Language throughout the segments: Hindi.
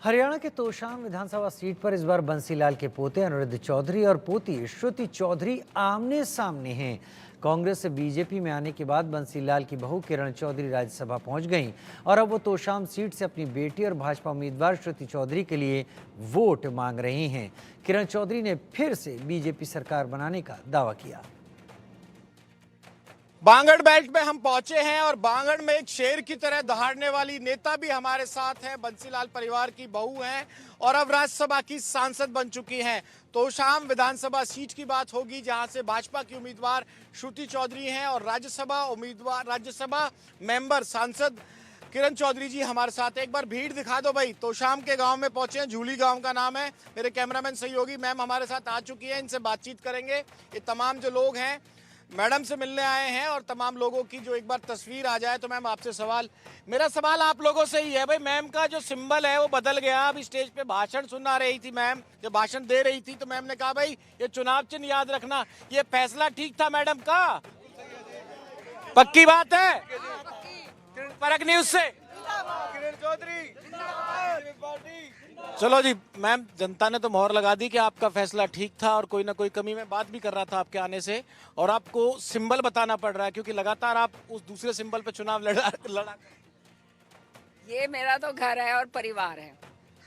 हरियाणा के तोशाम विधानसभा सीट पर इस बार बंसीलाल के पोते अनिरुद्ध चौधरी और पोती श्रुति चौधरी आमने सामने हैं। कांग्रेस से बीजेपी में आने के बाद बंसीलाल की बहू किरण चौधरी राज्यसभा पहुंच गईं और अब वो तोशाम सीट से अपनी बेटी और भाजपा उम्मीदवार श्रुति चौधरी के लिए वोट मांग रही हैं। किरण चौधरी ने फिर से बीजेपी सरकार बनाने का दावा किया। बांगड़ बेल्ट में हम पहुंचे हैं और बांगड़ में एक शेर की तरह दहाड़ने वाली नेता भी हमारे साथ हैं। बंसीलाल परिवार की बहू हैं और अब राज्यसभा की सांसद बन चुकी हैं। तोशाम विधानसभा सीट की बात होगी जहां से भाजपा की उम्मीदवार श्रुति चौधरी हैं और राज्यसभा मेंबर सांसद किरण चौधरी जी हमारे साथ। एक बार भीड़ दिखा दो भाई। तोशाम के गांव में पहुंचे हैं, झूली गांव का नाम है। मेरे कैमरामैन सहयोगी मैम हमारे साथ आ चुकी है, इनसे बातचीत करेंगे। ये तमाम जो लोग हैं मैडम से मिलने आए हैं और तमाम लोगों की जो एक बार तस्वीर आ जाए तो मैम आपसे मेरा सवाल आप लोगों से ही है भाई। मैम का जो सिंबल है वो बदल गया। अभी स्टेज पे भाषण सुना रही थी मैम, जब भाषण दे रही थी तो मैम ने कहा भाई ये चुनाव चिन्ह याद रखना। ये फैसला ठीक था मैडम का? पक्की बात है? फर्क नहीं उससे? चलो जी मैम, जनता ने तो मोहर लगा दी कि आपका फैसला ठीक था और कोई ना कोई कमी। मैं बात भी कर रहा था आपके आने से और आपको सिंबल बताना पड़ रहा है क्योंकि लगातार आप उस दूसरे सिंबल पे चुनाव लड़ा। ये मेरा तो घर है और परिवार है,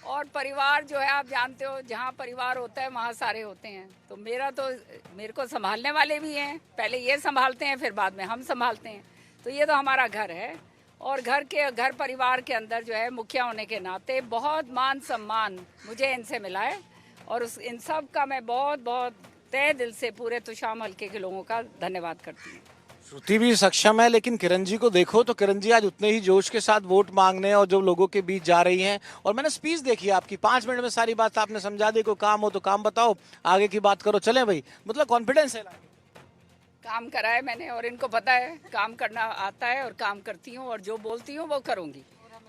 और परिवार जो है आप जानते हो, जहाँ परिवार होता है वहाँ सारे होते हैं। तो मेरे को संभालने वाले भी हैं, पहले ये संभालते हैं फिर बाद में हम संभालते हैं। तो ये तो हमारा घर है और घर परिवार के अंदर जो है मुखिया होने के नाते बहुत मान सम्मान मुझे इनसे मिला है और इन सब का मैं बहुत बहुत तहे दिल से पूरे तोशाम हल्के के लोगों का धन्यवाद करती हूँ। श्रुति भी सक्षम है, लेकिन किरण जी को देखो तो किरण जी आज उतने ही जोश के साथ वोट मांगने और जो लोगों के बीच जा रही हैं। और मैंने स्पीच देखी आपकी, 5 मिनट में सारी बात आपने समझा दी। कोई काम हो तो काम बताओ, आगे की बात करो, चले भाई। मतलब कॉन्फिडेंस है। काम करा है मैंने और इनको पता है काम करना आता है और काम करती हूँ और जो बोलती हूँ वो करूँगी।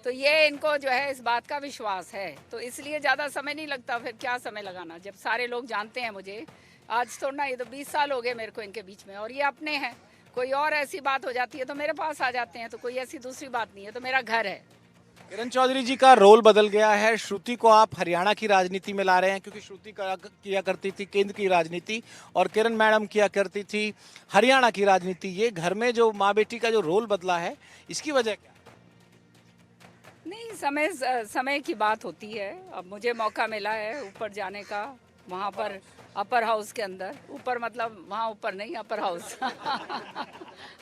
तो ये इनको जो है इस बात का विश्वास है, तो इसलिए ज़्यादा समय नहीं लगता। फिर क्या समय लगाना जब सारे लोग जानते हैं मुझे। आज तो ना, ये तो 20 साल हो गए मेरे को इनके बीच में और ये अपने हैं। कोई और ऐसी बात हो जाती है तो मेरे पास आ जाते हैं, तो कोई ऐसी दूसरी बात नहीं है, तो मेरा घर है। किरण चौधरी जी का रोल बदल गया है। श्रुति को आप हरियाणा की राजनीति में ला रहे हैं क्योंकि श्रुति किया करती थी केंद्र की राजनीति और किरण मैडम किया करती थी हरियाणा की राजनीति। ये घर में जो माँ बेटी का जो रोल बदला है, इसकी वजह क्या? नहीं, समय की बात होती है। अब मुझे मौका मिला है ऊपर जाने का, वहाँ पर अपर हाउस के अंदर। ऊपर मतलब वहाँ ऊपर नहीं, अपर हाउस।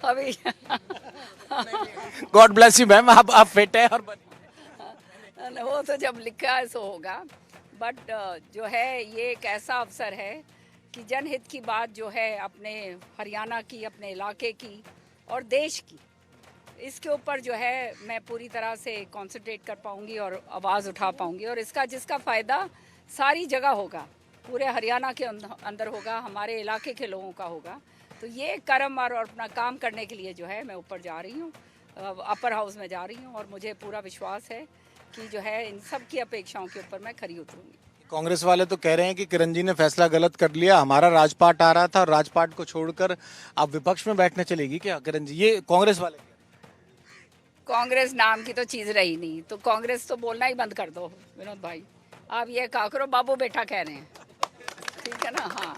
अभी गॉड ब्लेस यू मैम, आप फिट है और वो तो जब लिखा है सो होगा। बट जो है ये एक ऐसा अवसर है कि जनहित की बात जो है अपने हरियाणा की, अपने इलाके की और देश की, इसके ऊपर जो है मैं पूरी तरह से कंसंट्रेट कर पाऊंगी और आवाज़ उठा पाऊंगी और इसका जिसका फ़ायदा सारी जगह होगा, पूरे हरियाणा के अंदर होगा, हमारे इलाके के लोगों का होगा। तो ये कर्म और अपना काम करने के लिए जो है मैं ऊपर जा रही हूँ, अपर हाउस में जा रही हूँ और मुझे पूरा विश्वास है कि जो है इन सब की अपेक्षाओं के ऊपर मैं खरी उतरूंगी। कांग्रेस वाले तो कह रहे हैं कि किरण जी ने फैसला गलत कर लिया। हमारा राजपाट आ रहा था और राजपाट को छोड़कर आप विपक्ष में बैठने चलेगी क्या किरण जी? ये कांग्रेस वाले। कांग्रेस नाम की तो चीज़ रही नहीं, तो कांग्रेस तो बोलना ही बंद कर दो विनोद भाई। आप ये काकरो बाबू बेटा कह रहे हैं, ठीक है ना? हाँ,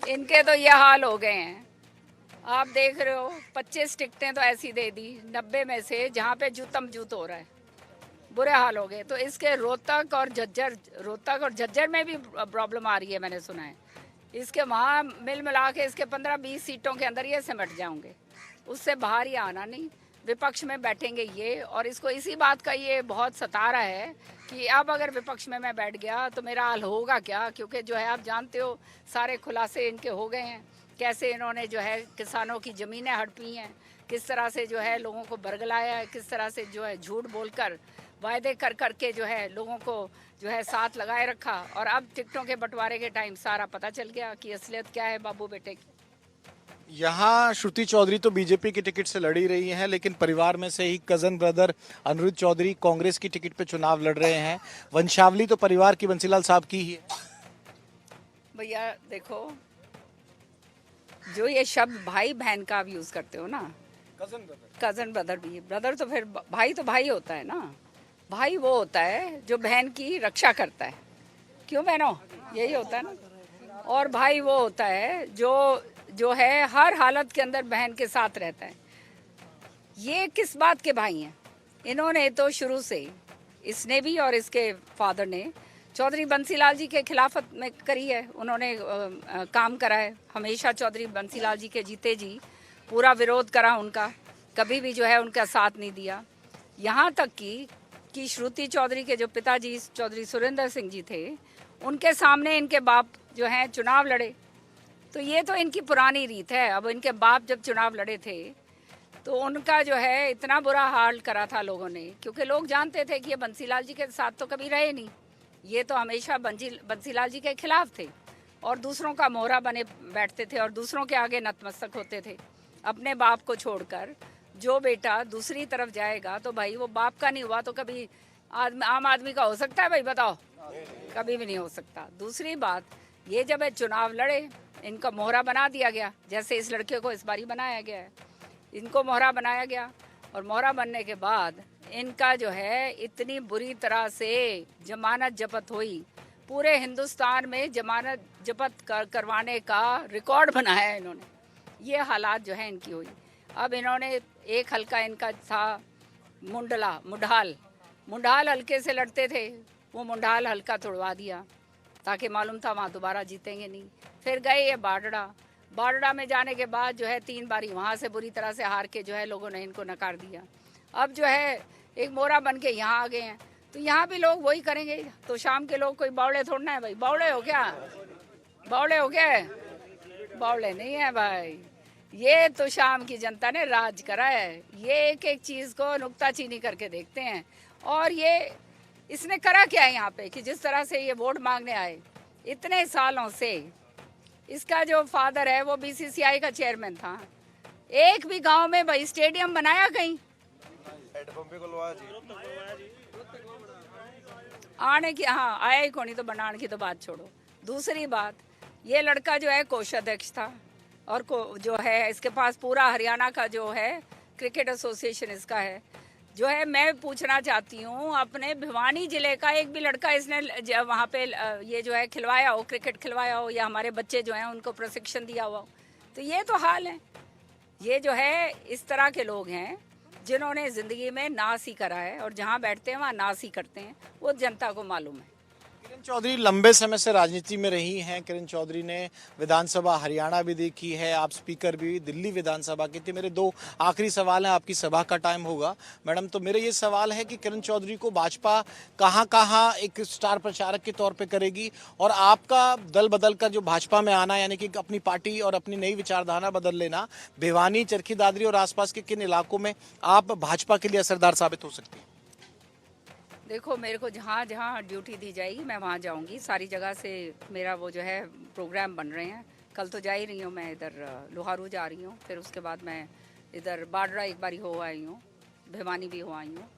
इनके तो ये हाल हो गए हैं। आप देख रहे हो 25 टिकटें तो ऐसी दे दी 90 में से, जहाँ पे जूतम जूत हो रहा है, बुरे हाल हो गए। तो इसके रोहतक और झज्जर में भी प्रॉब्लम आ रही है, मैंने सुना है। इसके वहाँ मिला के इसके 15-20 सीटों के अंदर ये सिमट जाओगे, उससे बाहर ही आना नहीं। विपक्ष में बैठेंगे ये, और इसको इसी बात का ये बहुत सता रहा है कि अब अगर विपक्ष में मैं बैठ गया तो मेरा हाल होगा क्या, क्योंकि जो है आप जानते हो सारे खुलासे इनके हो गए हैं। कैसे इन्होंने जो है किसानों की ज़मीनें हड़पी हैं, किस तरह से जो है लोगों को बरगलाया है, किस तरह से जो है झूठ बोलकर वायदे कर के जो है लोगों को जो है साथ लगाए रखा। और अब टिकटों के बंटवारे के टाइम सारा पता चल गया कि असलियत क्या है बाबू बेटे की। यहाँ श्रुति चौधरी तो बीजेपी की टिकट से लड़ी रही हैं, लेकिन परिवार में से ही कजन ब्रदर अनिरुद्ध चौधरी कांग्रेस की टिकट पे चुनाव लड़ रहे हैं। वंशावली तो परिवार की बंसीलाल साहब की ही है। भैया देखो, जो ये शब्द भाई बहन का आप यूज करते हो ना, कजन ब्रदर भी, ब्रदर तो फिर भाई तो भाई होता है ना। भाई वो होता है जो बहन की रक्षा करता है, क्यों बहनों, यही होता है ना। और भाई वो होता है जो है हर हालत के अंदर बहन के साथ रहता है। ये किस बात के भाई हैं? इन्होंने तो शुरू से, इसने भी और इसके फादर ने चौधरी बंसीलाल जी के खिलाफत में करी है, उन्होंने काम करा है हमेशा। चौधरी बंसीलाल जी के जीते जी पूरा विरोध करा उनका, कभी भी जो है उनका साथ नहीं दिया। यहाँ तक कि श्रुति चौधरी के जो पिताजी चौधरी सुरेंद्र सिंह जी थे, उनके सामने इनके बाप जो हैं चुनाव लड़े। तो ये तो इनकी पुरानी रीत है। अब इनके बाप जब चुनाव लड़े थे तो उनका जो है इतना बुरा हाल करा था लोगों ने, क्योंकि लोग जानते थे कि ये बंसीलाल जी के साथ तो कभी रहे नहीं, ये तो हमेशा बंसीलाल जी के खिलाफ थे और दूसरों का मोहरा बने बैठते थे और दूसरों के आगे नतमस्तक होते थे। अपने बाप को छोड़कर जो बेटा दूसरी तरफ जाएगा तो भाई वो बाप का नहीं हुआ तो कभी आम आदमी का हो सकता है? भाई बताओ, कभी भी नहीं हो सकता। दूसरी बात, ये जब चुनाव लड़े इनका मोहरा बना दिया गया, जैसे इस लड़के को इस बारी बनाया गया है, इनको मोहरा बनाया गया। और मोहरा बनने के बाद इनका जो है इतनी बुरी तरह से जमानत जब्त हुई, पूरे हिंदुस्तान में जमानत जब्त करवाने का रिकॉर्ड बनाया है इन्होंने। ये हालात जो है इनकी हुई। अब इन्होंने एक हल्का इनका था मुंडाल हल्के से लड़ते थे, वो मुंडाल हल्का तोड़वा दिया ताकि मालूम था वहाँ दोबारा जीतेंगे नहीं। फिर गए ये बारडा में जाने के बाद जो है 3 बारी वहाँ से बुरी तरह से हार के जो है लोगों ने इनको नकार दिया। अब जो है एक मोहरा बन के यहाँ आ गए हैं, तो यहाँ भी लोग वही करेंगे। तो शाम के लोग कोई बावड़े थोड़ना है भाई, बावड़े हो क्या? बावड़े नहीं है भाई, ये तो शाम की जनता ने राज करा है। ये एक एक चीज को नुक्ताचीनी करके देखते हैं। और ये इसने करा क्या है यहाँ पे कि जिस तरह से ये वोट मांगने आए इतने सालों से। इसका जो फादर है वो बीसीसीआई का चेयरमैन था, एक भी गांव में भाई स्टेडियम बनाया कहीं? आने की, हाँ आया ही कोनी, तो बनाने की तो बात छोड़ो। दूसरी बात, ये लड़का जो है कोषाध्यक्ष था और जो है इसके पास पूरा हरियाणा का जो है क्रिकेट एसोसिएशन इसका है जो है। मैं पूछना चाहती हूँ, अपने भिवानी जिले का एक भी लड़का इसने वहाँ पे ये जो है खिलवाया हो, क्रिकेट खिलवाया हो, या हमारे बच्चे जो हैं उनको प्रशिक्षण दिया हुआ हो? तो ये तो हाल है। ये जो है इस तरह के लोग हैं जिन्होंने ज़िंदगी में नाश ही करा है और जहाँ बैठते हैं वहाँ नाश ही करते हैं, वो जनता को मालूम है। किरण चौधरी लंबे समय से राजनीति में रही हैं। किरण चौधरी ने विधानसभा हरियाणा भी देखी है, आप स्पीकर भी दिल्ली विधानसभा की थी। मेरे 2 आखिरी सवाल हैं, आपकी सभा का टाइम होगा मैडम। तो मेरा ये सवाल है कि किरण चौधरी को भाजपा कहाँ कहाँ एक स्टार प्रचारक के तौर पे करेगी, और आपका दल बदल कर जो भाजपा में आना, यानी कि अपनी पार्टी और अपनी नई विचारधारा बदल लेना, भिवानी, चरखी दादरी और आसपास के किन इलाकों में आप भाजपा के लिए असरदार साबित हो सकती है? देखो, मेरे को जहाँ जहाँ ड्यूटी दी जाएगी मैं वहाँ जाऊँगी। सारी जगह से मेरा वो जो है प्रोग्राम बन रहे हैं। कल तो जा ही रही हूँ मैं, इधर लोहारू जा रही हूँ, फिर उसके बाद मैं इधर बाडरा एक बारी हो आई हूँ, भिवानी भी हो आई हूँ,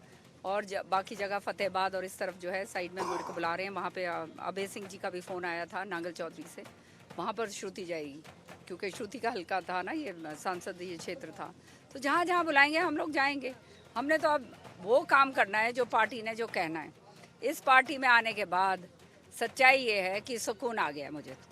और बाकी जगह फतेहाबाद और इस तरफ जो है साइड में मेरे को बुला रहे हैं। वहाँ पे अभय सिंह जी का भी फ़ोन आया था नांगल चौधरी से, वहाँ पर श्रुति जाएगी क्योंकि श्रुति का हल्का था ना, ये संसदीय क्षेत्र था। तो जहाँ जहाँ बुलाएंगे हम लोग जाएंगे। हमने तो अब वो काम करना है जो पार्टी ने जो कहना है। इस पार्टी में आने के बाद सच्चाई ये है कि सुकून आ गया मुझे। तो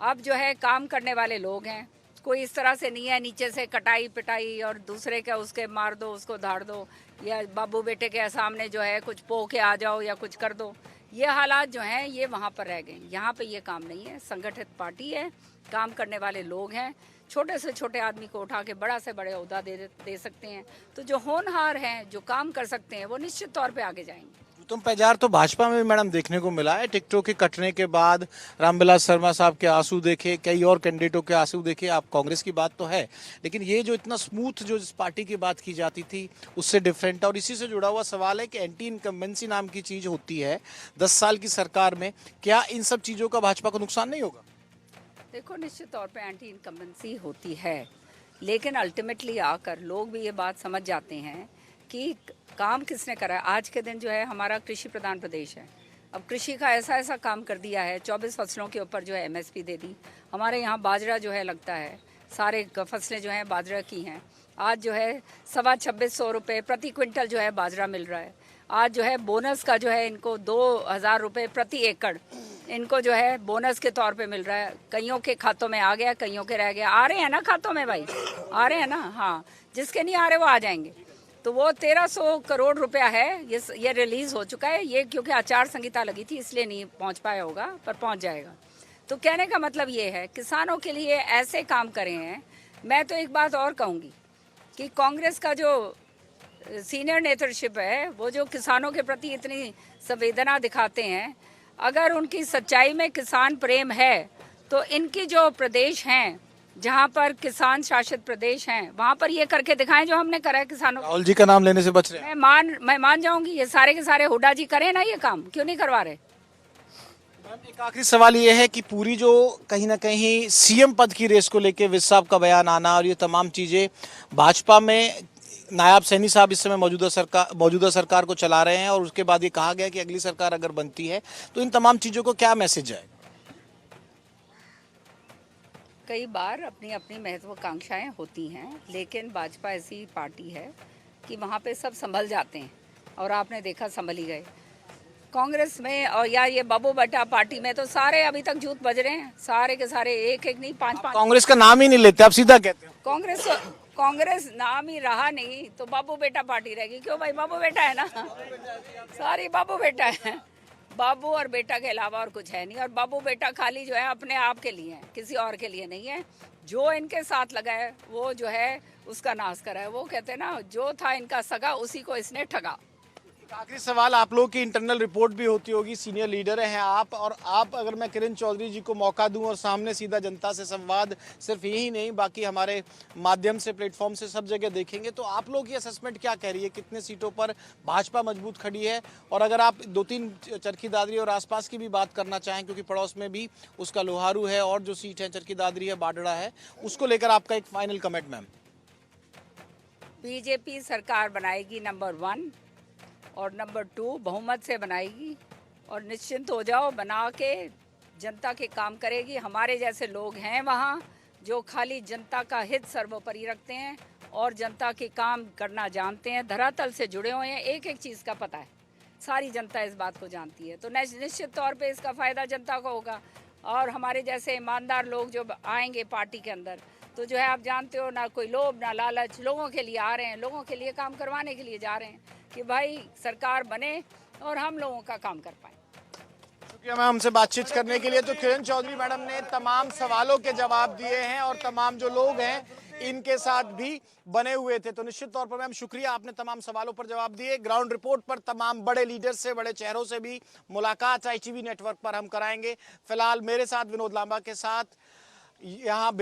अब जो है काम करने वाले लोग हैं, कोई इस तरह से नहीं है नीचे से कटाई पिटाई और दूसरे का उसके मार दो, उसको धाड़ दो, या बाबू बेटे के सामने जो है कुछ पो के आ जाओ या कुछ कर दो। ये हालात जो हैं ये वहाँ पर रह गए। यहाँ पे ये काम नहीं है। संगठित पार्टी है, काम करने वाले लोग हैं। छोटे से छोटे आदमी को उठा के बड़ा से बड़े ओहदा दे सकते हैं। तो जो होनहार हैं, जो काम कर सकते हैं, वो निश्चित तौर पे आगे जाएंगे। तुम पेजार तो भाजपा में भी मैडम देखने को मिला है। टिकटों के कटने के बाद रामविलास शर्मा साहब के आंसू देखे, कई और कैंडिडेटों के आंसू देखे। आप कांग्रेस की बात तो है, लेकिन ये जो इतना स्मूथ जो इस पार्टी की बात की जाती थी उससे डिफरेंट है। और इसी से जुड़ा हुआ सवाल है कि एंटी इनकम्बेंसी नाम की चीज होती है 10 साल की सरकार में, क्या इन सब चीजों का भाजपा को नुकसान नहीं होगा? देखो, निश्चित तौर पे एंटी इनकम्बेंसी होती है, लेकिन अल्टीमेटली आकर लोग भी ये बात समझ जाते हैं कि काम किसने करा है। आज के दिन जो है हमारा कृषि प्रधान प्रदेश है। अब कृषि का ऐसा काम कर दिया है, 24 फसलों के ऊपर जो है MSP दे दी। हमारे यहाँ बाजरा जो है लगता है, सारे फसलें जो हैं बाजरा की हैं। आज जो है 26,500 रुपये प्रति क्विंटल जो है बाजरा मिल रहा है। आज जो है बोनस का जो है इनको 2,000 रुपये प्रति एकड़ इनको जो है बोनस के तौर पे मिल रहा है। कईयों के खातों में आ गया, कईयों के रह गया। आ रहे हैं ना खातों में भाई, आ रहे हैं ना। हाँ, जिसके नहीं आ रहे वो आ जाएंगे। तो वो 1300 करोड़ रुपया है, ये रिलीज हो चुका है। ये क्योंकि आचार संहिता लगी थी इसलिए नहीं पहुंच पाया होगा, पर पहुंच जाएगा। तो कहने का मतलब ये है, किसानों के लिए ऐसे काम करे हैं। मैं तो एक बात और कहूँगी कि कांग्रेस का जो सीनियर नेतृत्व है, वो जो किसानों के प्रति इतनी संवेदना दिखाते हैं, अगर उनकी सच्चाई में किसान प्रेम है तो इनकी जो प्रदेश हैं, जहाँ पर किसान शासित प्रदेश हैं, वहाँ पर ये करके दिखाएं जो हमने करा है किसानों। राहुल जी का नाम लेने से बच रहे हैं। मैं मान जाऊंगी, ये सारे के सारे हुड्डा जी करें ना ये काम, क्यों नहीं करवा रहे। एक आखिरी सवाल ये है कि पूरी जो कहीं ना कहीं सीएम पद की रेस को लेके विज साहब का बयान आना और ये तमाम चीजें, भाजपा में नायब सैनी साहब इस समय मौजूदा सरकार को चला रहे हैं और उसके बाद ये कहा गया कि अगली सरकार अगर बनती है तो इन तमाम चीजों को क्या मैसेज है? कई बार अपनी अपनी महत्वाकांक्षाएं होती हैं, लेकिन भाजपा ऐसी पार्टी है कि वहाँ पे सब संभल जाते हैं और आपने देखा संभल ही गए। कांग्रेस में और या ये बाबू बेटा पार्टी में तो सारे अभी तक जूत बज रहे हैं, सारे के सारे, एक एक नहीं, पांच पांच। कांग्रेस का नाम ही नहीं लेते, आप सीधा कहते हो। कांग्रेस नाम ही रहा नहीं तो बाबू बेटा पार्टी रहेगी। क्यों भाई, बाबू बेटा है ना, सारी बाबू बेटा है। बाबू और बेटा के अलावा और कुछ है नहीं। और बाबू बेटा खाली जो है अपने आप के लिए है, किसी और के लिए नहीं है। जो इनके साथ लगा है वो जो है उसका नाश करा है। वो कहते हैं ना, जो था इनका सगा उसी को इसने ठगा। आखिरी सवाल, आप लोगों की इंटरनल रिपोर्ट भी होती होगी, सीनियर लीडर हैं आप, और आप अगर मैं किरण चौधरी जी को मौका दूं और सामने सीधा जनता से संवाद, सिर्फ यही नहीं बाकी हमारे माध्यम से, प्लेटफॉर्म से सब जगह देखेंगे, तो आप लोगों की असेसमेंट क्या कह रही है? कितने सीटों पर भाजपा मजबूत खड़ी है? और अगर आप 2-3 चरखी दादरी और आसपास की भी बात करना चाहें, क्योंकि पड़ोस में भी उसका लोहारू है और जो सीट है चरखी दादरी है, बाडड़ा है, उसको लेकर आपका एक फाइनल कमेंट मैम। बीजेपी सरकार बनाएगी नंबर 1 और नंबर 2 बहुमत से बनाएगी। और निश्चिंत हो जाओ, बना के जनता के काम करेगी। हमारे जैसे लोग हैं वहाँ जो खाली जनता का हित सर्वोपरि रखते हैं और जनता के काम करना जानते हैं, धरातल से जुड़े हुए हैं। एक एक चीज़ का पता है, सारी जनता इस बात को जानती है। तो निश्चित तौर पे इसका फ़ायदा जनता को होगा। और हमारे जैसे ईमानदार लोग जो आएंगे पार्टी के अंदर, तो जो है आप जानते हो, ना कोई लोभ ना लालच, लोगों के लिए आ रहे हैं, लोगों के लिए काम करवाने के लिए जा रहे हैं कि भाई सरकार बने और हम लोगों का काम कर पाए। शुक्रिया मैम हमसे बातचीत करने के लिए। तो किरण चौधरी मैडम ने तमाम सवालों के जवाब दिए हैं और तमाम जो लोग हैं इनके साथ भी बने हुए थे। तो निश्चित तौर पर मैम शुक्रिया, आपने तमाम सवालों पर जवाब दिए। ग्राउंड रिपोर्ट पर तमाम बड़े लीडर से, बड़े चेहरों से भी मुलाकात ITV नेटवर्क पर हम कराएंगे। फिलहाल मेरे साथ विनोद लांबा के साथ यहाँ